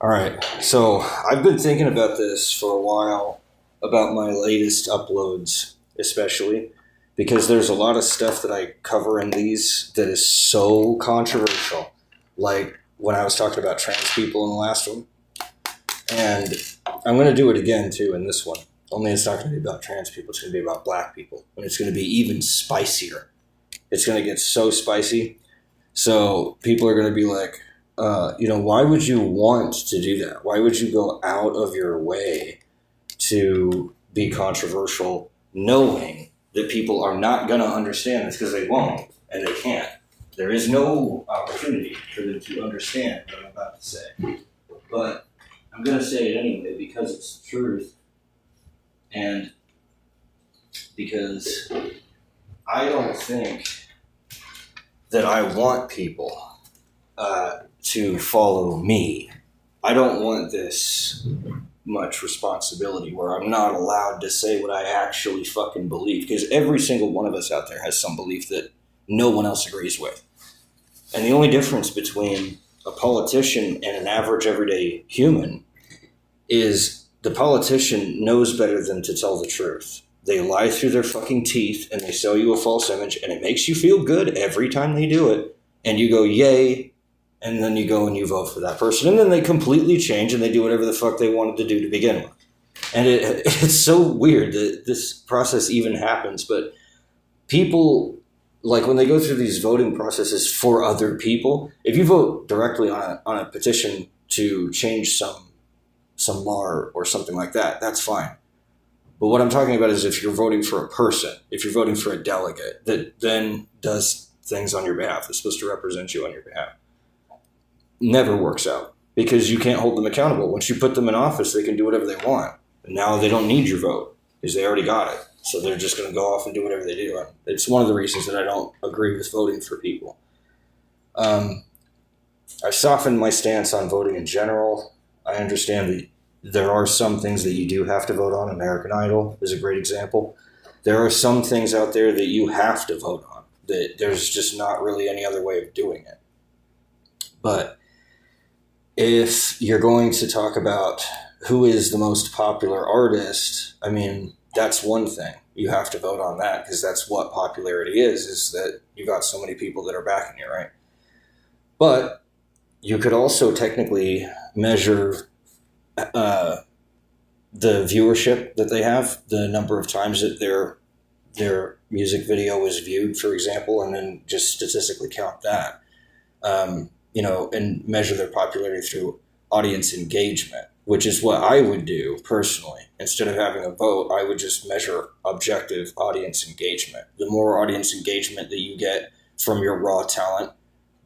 All right. So I've been thinking about this for a while, about my latest uploads, especially because there's a lot of stuff that I cover in these that is so controversial. Like when I was talking about trans people in the last one. And I'm going to do it again, too, in this one. Only it's not going to be about trans people. It's going to be about black people. And it's going to be even spicier. It's going to get so spicy. So people are going to be like, why would you want to do that? Why would you go out of your way to be controversial knowing that people are not going to understand this because they won't and they can't? There is no opportunity for them to understand what I'm about to say. But I'm going to say it anyway because it's the truth and because I don't think that I want people to follow me. I don't want this much responsibility where I'm not allowed to say what I actually fucking believe, because every single one of us out there has some belief that no one else agrees with. And the only difference between a politician and an average everyday human is the politician knows better than to tell the truth. They lie through their fucking teeth and they sell you a false image, and it makes you feel good every time they do it. And you go, yay. And then you go and you vote for that person. And then they completely change and they do whatever the fuck they wanted to do to begin with. And it's so weird that this process even happens. But people, like when they go through these voting processes for other people, if you vote directly on a petition to change some law or something like that, that's fine. But what I'm talking about is if you're voting for a person, if you're voting for a delegate that then does things on your behalf, is supposed to represent you on your behalf, never works out because you can't hold them accountable. Once you put them in office, they can do whatever they want. And now they don't need your vote because they already got it. So they're just going to go off and do whatever they do. And it's one of the reasons that I don't agree with voting for people. I've softened my stance on voting in general. I understand that there are some things that you do have to vote on. American Idol is a great example. There are some things out there that you have to vote on, that there's just not really any other way of doing it. But if you're going to talk about who is the most popular artist, I mean, that's one thing. You have to vote on that because that's what popularity is that you got so many people that are backing you, right? But you could also technically measure the viewership that they have, the number of times that their music video is viewed, for example, and then just statistically count that. And measure their popularity through audience engagement, which is what I would do personally. Instead of having a vote, I would just measure objective audience engagement. The more audience engagement that you get from your raw talent,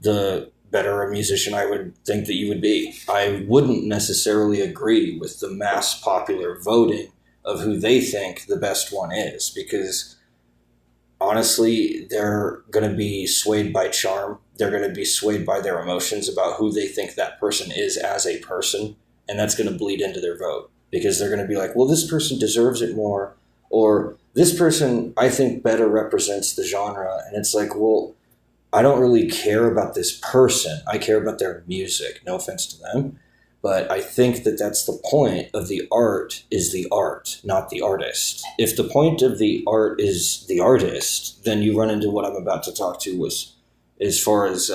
the better a musician I would think that you would be. I wouldn't necessarily agree with the mass popular voting of who they think the best one is, because honestly, they're going to be swayed by charm. They're going to be swayed by their emotions about who they think that person is as a person. And that's going to bleed into their vote because they're going to be like, well, this person deserves it more. Or this person, I think, better represents the genre. And it's like, well, I don't really care about this person. I care about their music. No offense to them. But I think that that's the point of the art, is the art, not the artist. If the point of the art is the artist, then you run into what I'm about to talk to was as far as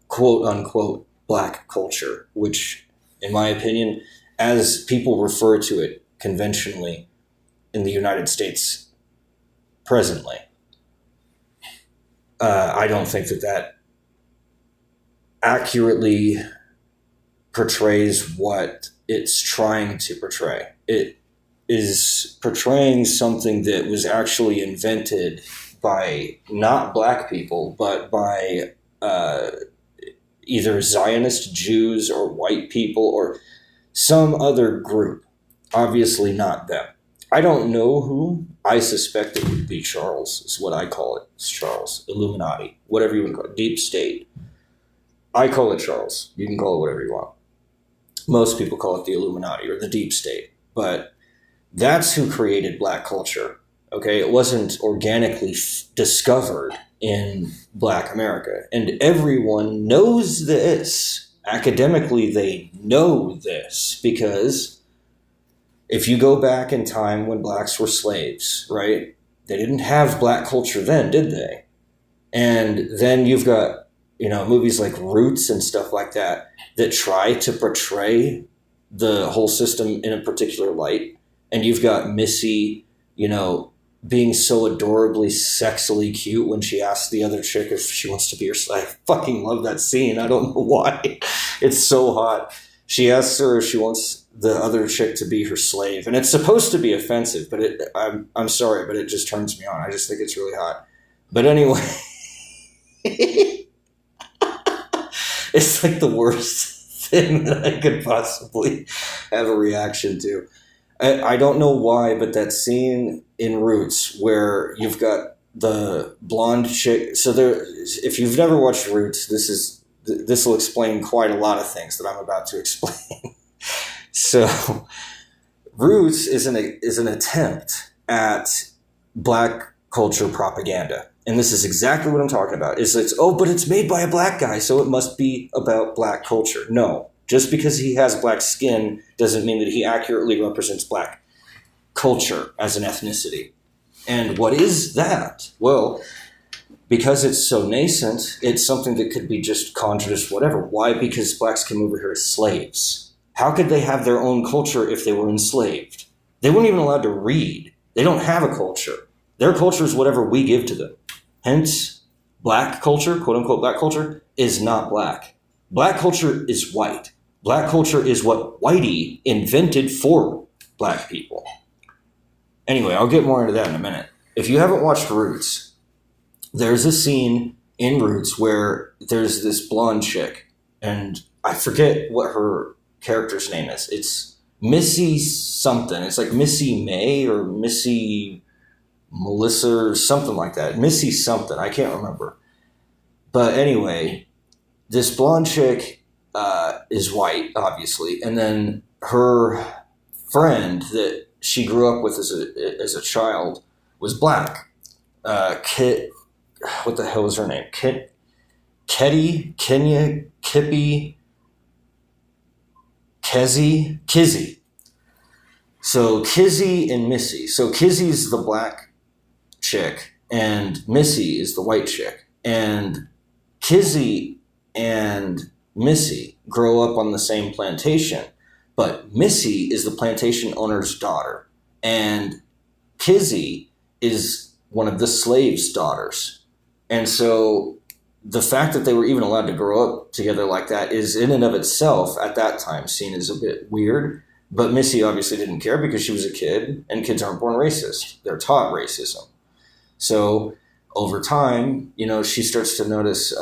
quote unquote black culture, which in my opinion, as people refer to it conventionally in the United States presently, I don't think that accurately portrays what it's trying to portray. It is portraying something that was actually invented by not black people, but by either Zionist Jews or white people or some other group. Obviously not them. I don't know who. I suspect it would be Charles, is what I call it. It's Charles. Illuminati. Whatever you want to call it. Deep State. I call it Charles. You can call it whatever you want. Most people call it the Illuminati or the Deep State. But that's who created black culture. Okay? It wasn't organically discovered in black America. And everyone knows this. academically they know this, because if you go back in time when blacks were slaves, right? They didn't have black culture then, did they? And then you've got, movies like Roots and stuff like that that try to portray the whole system in a particular light. And you've got Missy, being so adorably sexily cute when she asks the other chick if she wants to be her slave. I fucking love that scene. I don't know why. It's so hot. She asks her if she wants the other chick to be her slave. And it's supposed to be offensive, but I'm sorry, but it just turns me on. I just think it's really hot. But anyway, it's like the worst thing that I could possibly have a reaction to. I don't know why, but that scene in Roots where you've got the blonde chick. So if you've never watched Roots, this will explain quite a lot of things that I'm about to explain. So Roots is an attempt at black culture propaganda. And this is exactly what I'm talking about. But it's made by a black guy, so it must be about black culture. No. Just because he has black skin doesn't mean that he accurately represents black culture as an ethnicity. And what is that? Well, because it's so nascent, it's something that could be just conjured as whatever. Why? Because blacks came over here as slaves. How could they have their own culture if they were enslaved? They weren't even allowed to read. They don't have a culture. Their culture is whatever we give to them. Hence, black culture, quote unquote black culture, is not black. Black culture is white. Black culture is what Whitey invented for black people. Anyway, I'll get more into that in a minute. If you haven't watched Roots, there's a scene in Roots where there's this blonde chick, and I forget what her character's name is. It's Missy something. It's like Missy May or Missy Melissa or something like that. Missy something. I can't remember. But anyway, this blonde chick is white, obviously, and then her friend that she grew up with as a child was black. Kit, what the hell was her name? Kizzy. So Kizzy and Missy. So Kizzy's the black chick, and Missy is the white chick. And Kizzy and Missy grow up on the same plantation, but Missy is the plantation owner's daughter, and Kizzy is one of the slave's daughters. And so the fact that they were even allowed to grow up together like that is in and of itself at that time seen as a bit weird. But Missy obviously didn't care because she was a kid, and kids aren't born racist. They're taught racism. So over time, she starts to notice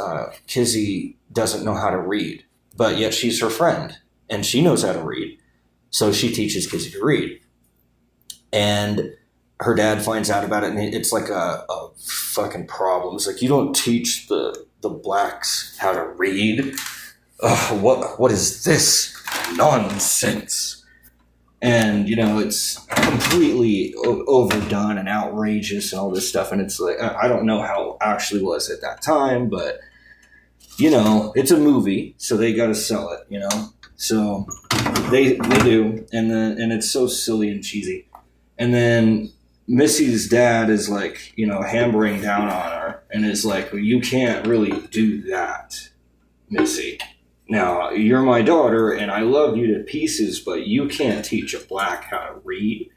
Kizzy doesn't know how to read, but yet she's her friend and she knows how to read. So she teaches Kizzy to read. And her dad finds out about it, and it's like a fucking problem. It's like, you don't teach the blacks how to read? What is this nonsense? And, it's completely overdone and outrageous and all this stuff. And it's like, I don't know how it actually was at that time, but, it's a movie, so they got to sell it, So they do. And it's so silly and cheesy. And then Missy's dad is like, hammering down on her and is like, well, you can't really do that, Missy. Now, you're my daughter, and I love you to pieces, but you can't teach a black how to read.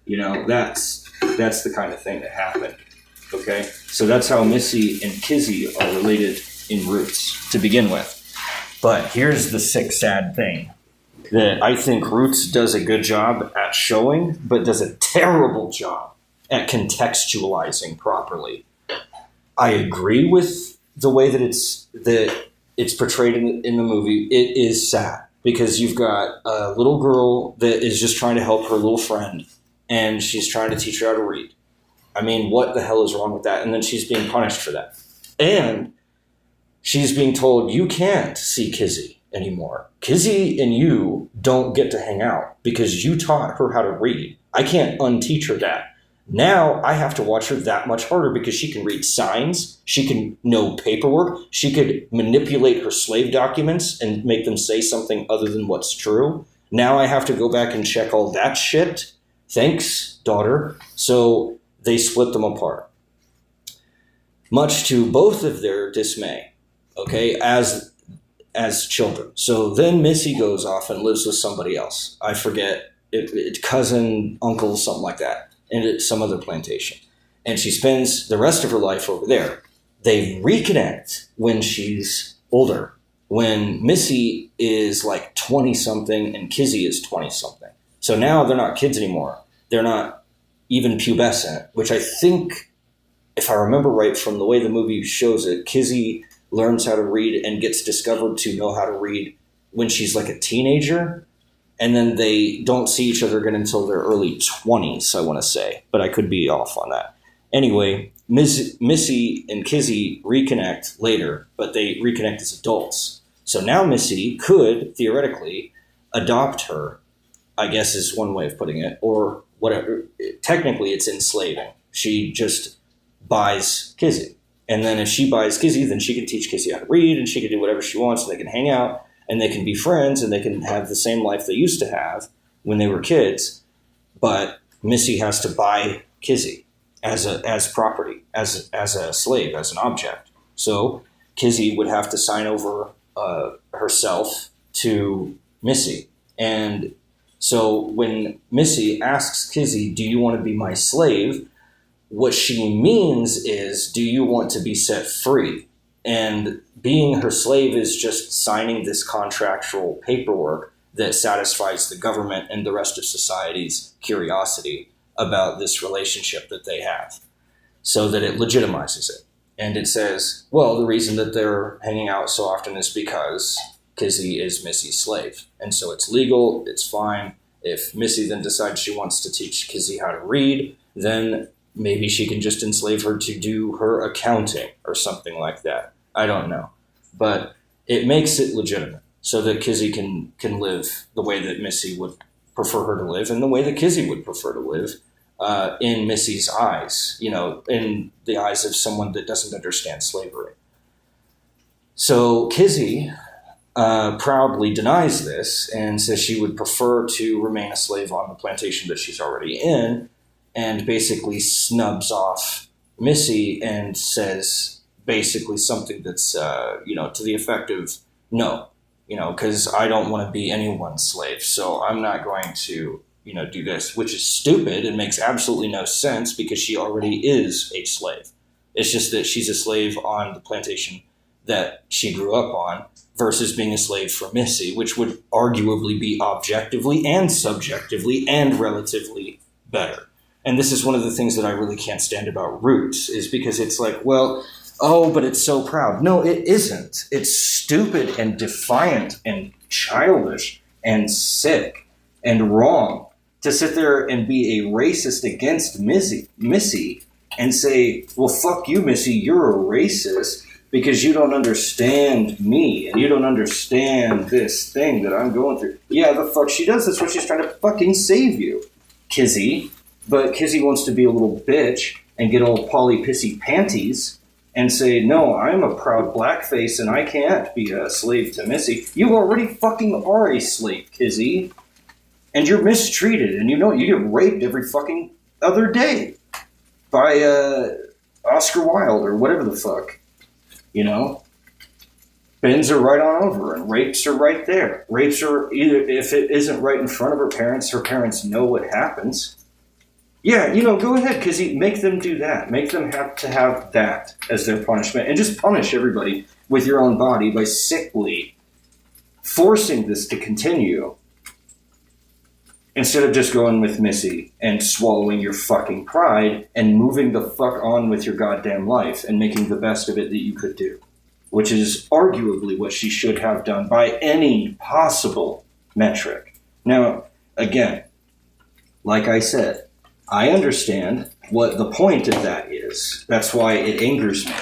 That's the kind of thing that happened. Okay? So that's how Missy and Kizzy are related in Roots to begin with. But here's the sick, sad thing that I think Roots does a good job at showing, but does a terrible job at contextualizing properly. I agree with the way that it's portrayed in the movie. It is sad because you've got a little girl that is just trying to help her little friend, and she's trying to teach her how to read. I mean, what the hell is wrong with that? And then she's being punished for that. And she's being told, you can't see Kizzy anymore. Kizzy and you don't get to hang out because you taught her how to read. I can't unteach her that. Now I have to watch her that much harder because she can read signs, she can know paperwork, she could manipulate her slave documents and make them say something other than what's true. Now I have to go back and check all that shit. Thanks, daughter. So they split them apart, much to both of their dismay, okay, as children. So then Missy goes off and lives with somebody else. I forget, cousin, uncle, something like that. And it's some other plantation. And she spends the rest of her life over there. They reconnect when she's older, when Missy is like 20-something and Kizzy is 20-something. So now they're not kids anymore. They're not even pubescent, which I think, if I remember right from the way the movie shows it, Kizzy learns how to read and gets discovered to know how to read when she's like a teenager. And then they don't see each other again until their early 20s, I want to say. But I could be off on that. Anyway, Missy and Kizzy reconnect later, but they reconnect as adults. So now Missy could, theoretically, adopt her, I guess is one way of putting it, or whatever. Technically, it's enslaving. She just buys Kizzy. And then if she buys Kizzy, then she can teach Kizzy how to read, and she can do whatever she wants, and they can hang out. And they can be friends, and they can have the same life they used to have when they were kids. But Missy has to buy Kizzy as property, as a slave, as an object. So Kizzy would have to sign over herself to Missy. And so when Missy asks Kizzy, "Do you want to be my slave?" what she means is, "Do you want to be set free?" And being her slave is just signing this contractual paperwork that satisfies the government and the rest of society's curiosity about this relationship that they have, so that it legitimizes it. And it says, well, the reason that they're hanging out so often is because Kizzy is Missy's slave. And so it's legal, it's fine. If Missy then decides she wants to teach Kizzy how to read, then maybe she can just enslave her to do her accounting or something like that. I don't know. But it makes it legitimate so that Kizzy can live the way that Missy would prefer her to live and the way that Kizzy would prefer to live in Missy's eyes, in the eyes of someone that doesn't understand slavery. So Kizzy proudly denies this and says she would prefer to remain a slave on the plantation that she's already in, and basically snubs off Missy and says basically something that's, to the effect of, no, because I don't want to be anyone's slave, so I'm not going to, do this, which is stupid and makes absolutely no sense because she already is a slave. It's just that she's a slave on the plantation that she grew up on versus being a slave for Missy, which would arguably be objectively and subjectively and relatively better. And this is one of the things that I really can't stand about Roots, is because it's like, well, oh, but it's so proud. No, it isn't. It's stupid and defiant and childish and sick and wrong to sit there and be a racist against Missy and say, well, fuck you, Missy, you're a racist because you don't understand me and you don't understand this thing that I'm going through. Yeah, the fuck she does. That's what she's trying to fucking save you, Kizzy. But Kizzy wants to be a little bitch and get all Polly Pissy Panties and say, no, I'm a proud blackface and I can't be a slave to Missy. You already fucking are a slave, Kizzy. And you're mistreated, and you get raped every fucking other day by Oscar Wilde or whatever the fuck, Bends are right on over, and rapes are right there. Rapes are either, if it isn't right in front of her parents know what happens. Yeah, go ahead, Kizzy, make them do that. Make them have to have that as their punishment, and just punish everybody with your own body by sickly forcing this to continue. Instead of just going with Missy and swallowing your fucking pride and moving the fuck on with your goddamn life and making the best of it that you could do, which is arguably what she should have done by any possible metric. Now, again, like I said, I understand what the point of that is. That's why it angers me.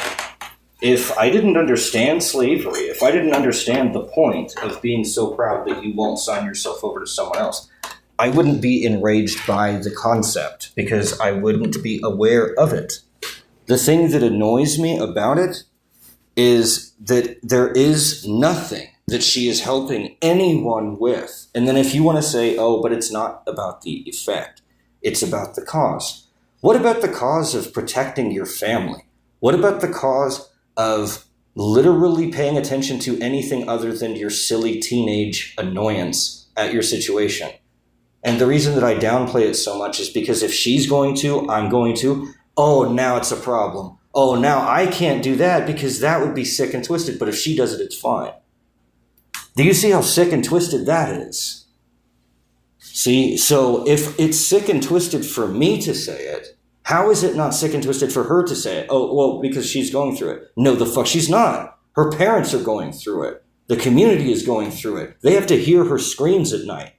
If I didn't understand slavery, if I didn't understand the point of being so proud that you won't sign yourself over to someone else, I wouldn't be enraged by the concept because I wouldn't be aware of it. The thing that annoys me about it is that there is nothing that she is helping anyone with. And then if you want to say, oh, but it's not about the effect, it's about the cause. What about the cause of protecting your family? What about the cause of literally paying attention to anything other than your silly teenage annoyance at your situation? And the reason that I downplay it so much is because if she's going to, I'm going to. Oh, now it's a problem. Oh, now I can't do that because that would be sick and twisted. But if she does it, it's fine. Do you see how sick and twisted that is? See, so if it's sick and twisted for me to say it, how is it not sick and twisted for her to say it? Oh, well, because she's going through it. No, the fuck she's not. Her parents are going through it. The community is going through it. They have to hear her screams at night.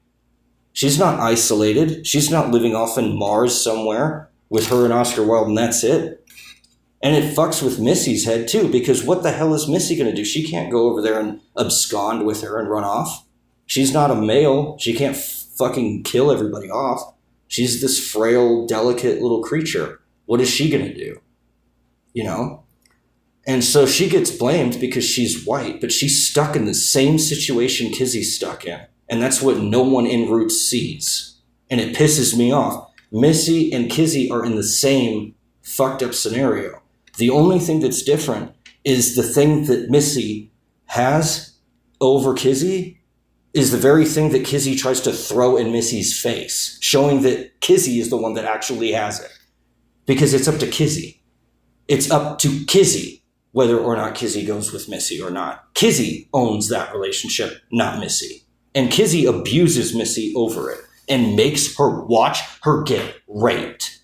She's not isolated. She's not living off in Mars somewhere with her and Oscar Wilde and that's it. And it fucks with Missy's head too, because what the hell is Missy going to do? She can't go over there and abscond with her and run off. She's not a male. She can't fucking kill everybody off. She's this frail, delicate little creature. What is she going to do? You know? And so she gets blamed because she's white, but she's stuck in the same situation Kizzy's stuck in. And that's what no one in Roots sees. And it pisses me off. Missy and Kizzy are in the same fucked up scenario. The only thing that's different is the thing that Missy has over Kizzy is the very thing that Kizzy tries to throw in Missy's face, showing that Kizzy is the one that actually has it. Because it's up to Kizzy. It's up to Kizzy whether or not Kizzy goes with Missy or not. Kizzy owns that relationship, not Missy. And Kizzy abuses Missy over it and makes her watch her get raped.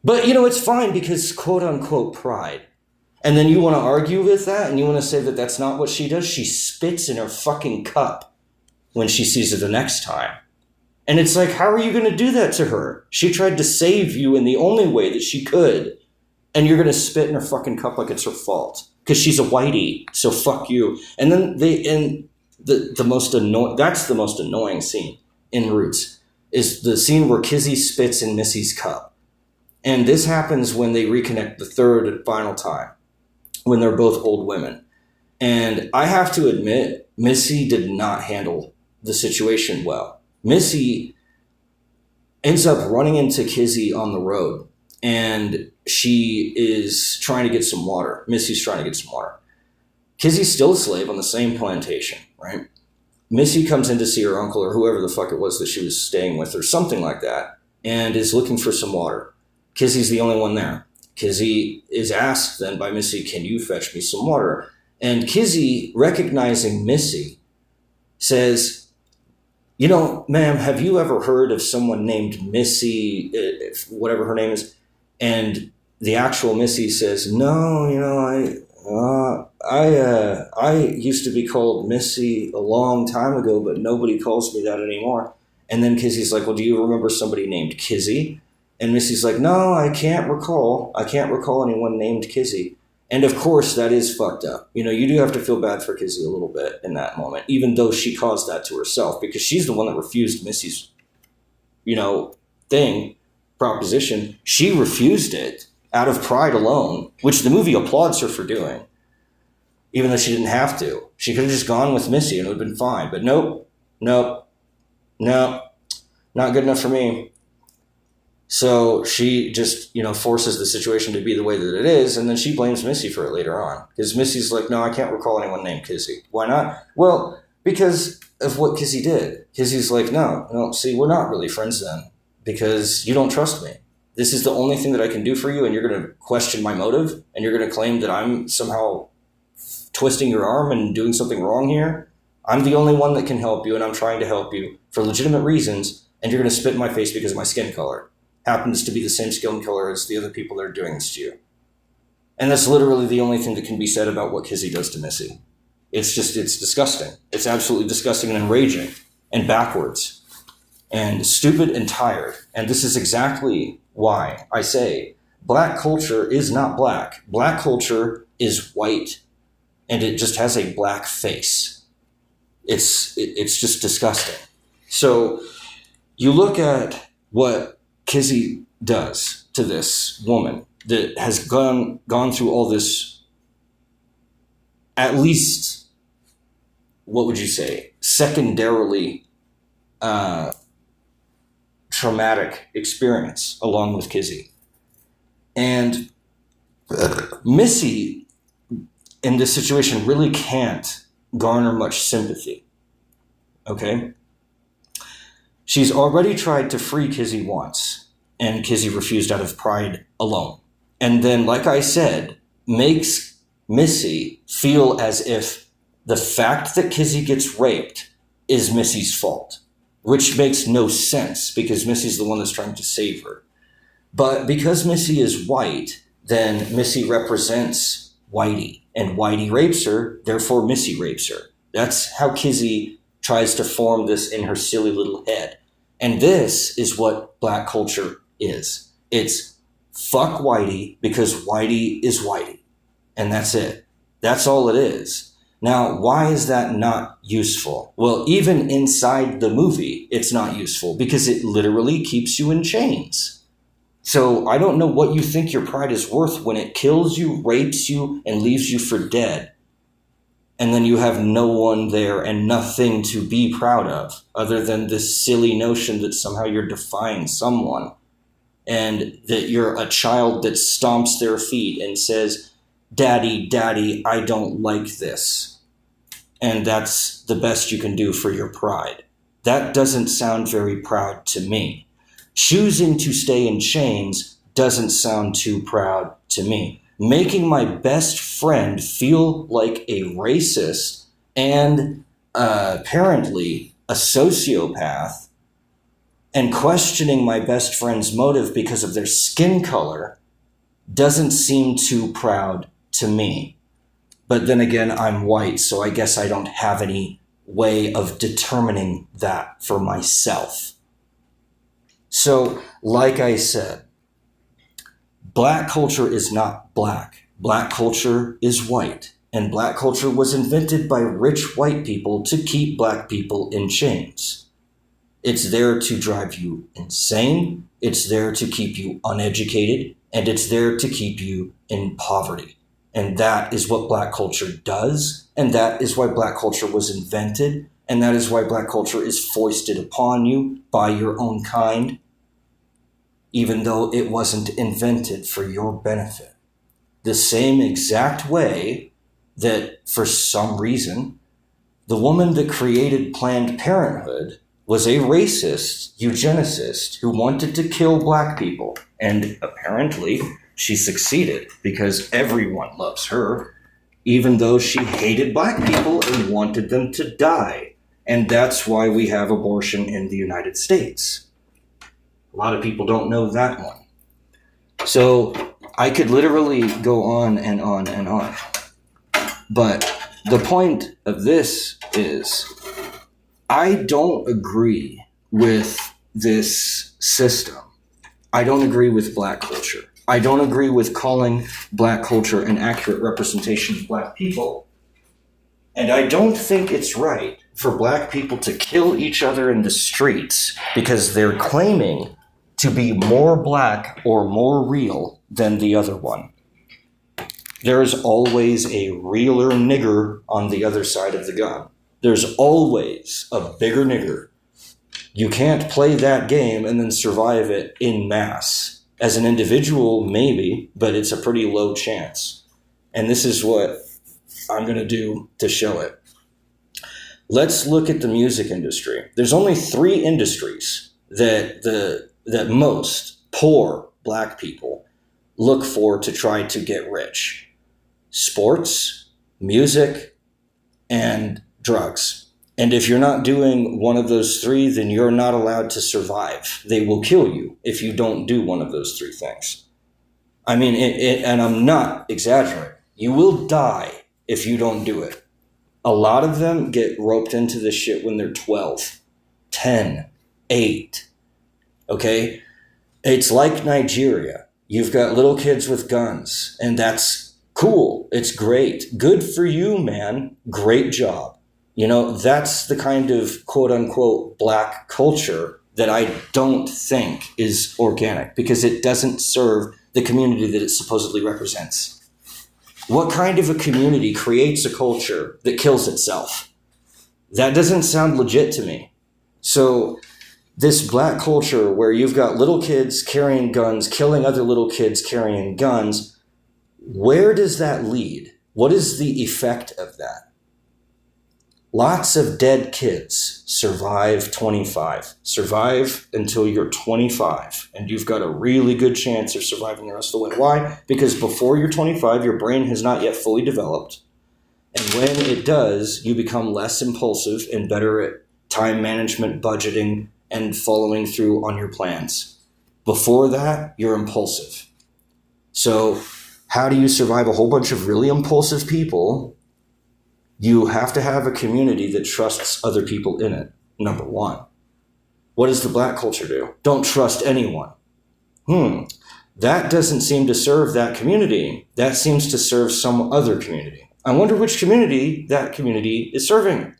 But, you know, it's fine because quote-unquote pride. And then you want to argue with that and you want to say that that's not what she does? She spits in her fucking cup when she sees it the next time. And it's like, how are you going to do that to her? She tried to save you in the only way that she could. And you're going to spit in her fucking cup like it's her fault. Because she's a whitey, so fuck you. And then the most annoying, that's the most annoying scene in Roots, is the scene where Kizzy spits in Missy's cup. And this happens when they reconnect the third and final time, when they're both old women. And I have to admit, Missy did not handle the situation well. Missy ends up running into Kizzy on the road, and she is trying to get some water. Missy's trying to get some water. Kizzy's still a slave on the same plantation, right? Missy comes in to see her uncle or whoever the fuck it was that she was staying with or something like that, and is looking for some water. Kizzy's the only one there. Kizzy is asked then by Missy, can you fetch me some water? And Kizzy, recognizing Missy, says, you know, ma'am, have you ever heard of someone named Missy, whatever her name is? And the actual Missy says, no, you know, I used to be called Missy a long time ago, but nobody calls me that anymore. And then Kizzy's like, well, do you remember somebody named Kizzy? And Missy's like, no, I can't recall anyone named Kizzy. And of course, that is fucked up. You know, you do have to feel bad for Kizzy a little bit in that moment, even though she caused that to herself, because she's the one that refused Missy's, you know, proposition. She refused it out of pride alone, which the movie applauds her for doing, even though she didn't have to. She could have just gone with Missy and it would have been fine. But nope, not good enough for me. So she just, you know, forces the situation to be the way that it is, and then she blames Missy for it later on. Because Missy's like, no, I can't recall anyone named Kizzy. Why not? Well, because of what Kizzy did. Kizzy's like, no, see, we're not really friends then, because you don't trust me. This is the only thing that I can do for you, and you're going to question my motive, and you're going to claim that I'm somehow twisting your arm and doing something wrong here. I'm the only one that can help you, and I'm trying to help you for legitimate reasons, and you're going to spit in my face because of my skin color. Happens to be the same skin color as the other people that are doing this to you. And that's literally the only thing that can be said about what Kizzy does to Missy. It's disgusting. It's absolutely disgusting and enraging and backwards and stupid and tired. And this is exactly why I say black culture is not black. Black culture is white, and it just has a black face. It's just disgusting. So you look at what Kizzy does to this woman that has gone through all this, at least, what would you say, secondarily traumatic experience along with Kizzy. And Missy, in this situation, really can't garner much sympathy. Okay? She's already tried to free Kizzy once, and Kizzy refused out of pride alone. And then, like I said, makes Missy feel as if the fact that Kizzy gets raped is Missy's fault, which makes no sense because Missy's the one that's trying to save her. But because Missy is white, then Missy represents Whitey, and Whitey rapes her, therefore Missy rapes her. That's how Kizzy tries to form this in her silly little head. And this is what black culture is. It's fuck Whitey because Whitey is Whitey. And that's it. That's all it is. Now, why is that not useful? Well, even inside the movie, it's not useful because it literally keeps you in chains. So I don't know what you think your pride is worth when it kills you, rapes you, and leaves you for dead. And then you have no one there and nothing to be proud of other than this silly notion that somehow you're defying someone and that you're a child that stomps their feet and says, "Daddy, Daddy, I don't like this." And that's the best you can do for your pride. That doesn't sound very proud to me. Choosing to stay in chains doesn't sound too proud to me. Making my best friend feel like a racist and apparently a sociopath and questioning my best friend's motive because of their skin color doesn't seem too proud to me. But then again, I'm white, so I guess I don't have any way of determining that for myself. So, like I said, black culture is not black. Black culture is white. And black culture was invented by rich white people to keep black people in chains. It's there to drive you insane. It's there to keep you uneducated. And it's there to keep you in poverty. And that is what black culture does. And that is why black culture was invented. And that is why black culture is foisted upon you by your own kind, even though it wasn't invented for your benefit. The same exact way that, for some reason, the woman that created Planned Parenthood was a racist eugenicist who wanted to kill black people. And apparently, she succeeded because everyone loves her, even though she hated black people and wanted them to die. And that's why we have abortion in the United States. A lot of people don't know that one. So I could literally go on and on and on. But the point of this is I don't agree with this system. I don't agree with black culture. I don't agree with calling black culture an accurate representation of black people. And I don't think it's right for black people to kill each other in the streets because they're claiming to be more black or more real than the other one. There's always a realer nigger on the other side of the gun. There's always a bigger nigger. You can't play that game and then survive it in mass. As an individual, maybe, but it's a pretty low chance. And this is what I'm going to do to show it. Let's look at the music industry. There's only 3 industries that most poor black people look for to try to get rich: sports, music, and drugs. And if you're not doing one of those 3, then you're not allowed to survive. They will kill you if you don't do one of those 3 things. I mean, and I'm not exaggerating. You will die if you don't do it. A lot of them get roped into this shit when they're 12, 10, 8. Okay? It's like Nigeria. You've got little kids with guns, and that's cool. It's great. Good for you, man. Great job. That's the kind of quote unquote black culture that I don't think is organic because it doesn't serve the community that it supposedly represents. What kind of a community creates a culture that kills itself? That doesn't sound legit to me. So this black culture where you've got little kids carrying guns, killing other little kids carrying guns, where does that lead? What is the effect of that? Lots of dead kids survive 25. Survive until you're 25, and you've got a really good chance of surviving the rest of the way. Why? Because before you're 25, your brain has not yet fully developed. And when it does, you become less impulsive and better at time management, budgeting, and following through on your plans. Before that, you're impulsive. So how do you survive a whole bunch of really impulsive people? You have to have a community that trusts other people in it, number one. What does the black culture do? Don't trust anyone. That doesn't seem to serve that community. That seems to serve some other community. I wonder which community that community is serving.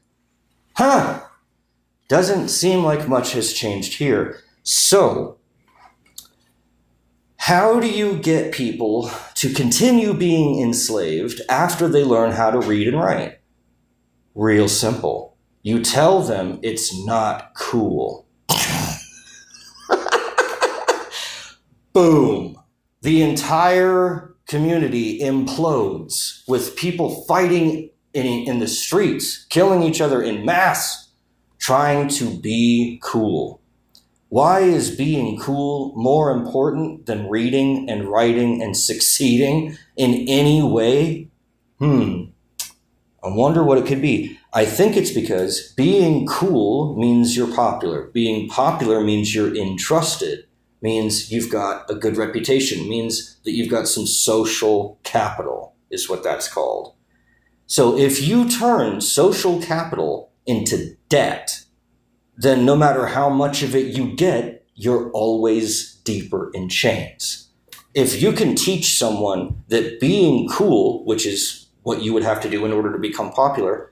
Doesn't seem like much has changed here. So, how do you get people to continue being enslaved after they learn how to read and write? Real simple. You tell them it's not cool. Boom. The entire community implodes with people fighting in the streets, killing each other in mass, trying to be cool. Why is being cool more important than reading and writing and succeeding in any way? I wonder what it could be. I think it's because being cool means you're popular. Being popular means you're entrusted, means you've got a good reputation, means that you've got some social capital, is what that's called. So if you turn social capital into debt, then no matter how much of it you get, you're always deeper in chains. If you can teach someone that being cool, which is what you would have to do in order to become popular,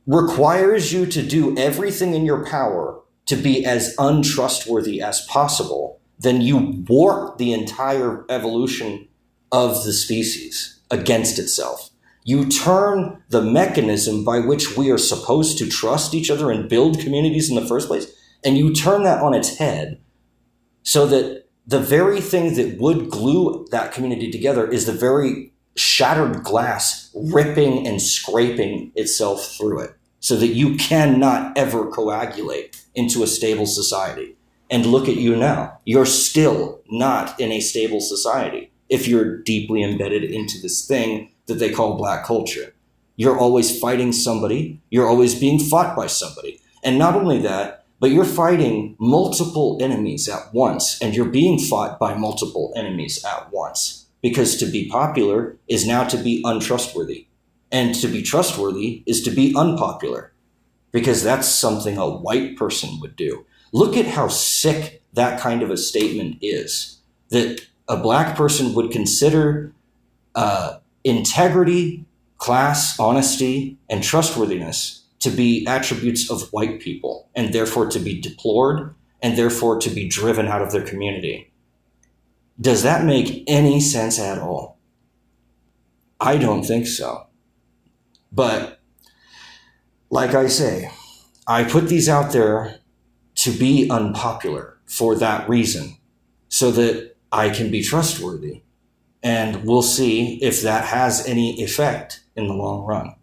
requires you to do everything in your power to be as untrustworthy as possible, then you warp the entire evolution of the species against itself. You turn the mechanism by which we are supposed to trust each other and build communities in the first place, and you turn that on its head so that the very thing that would glue that community together is the very shattered glass ripping and scraping itself through it so that you cannot ever coagulate into a stable society. And look at you now. You're still not in a stable society if you're deeply embedded into this thing that they call black culture. You're always fighting somebody. You're always being fought by somebody. And not only that, but you're fighting multiple enemies at once, and you're being fought by multiple enemies at once. Because to be popular is now to be untrustworthy. And to be trustworthy is to be unpopular. Because that's something a white person would do. Look at how sick that kind of a statement is. That a black person would consider integrity, class, honesty, and trustworthiness to be attributes of white people, and therefore to be deplored, and therefore to be driven out of their community. Does that make any sense at all? I don't think so. But like I say, I put these out there to be unpopular for that reason, so that I can be trustworthy. And we'll see if that has any effect in the long run.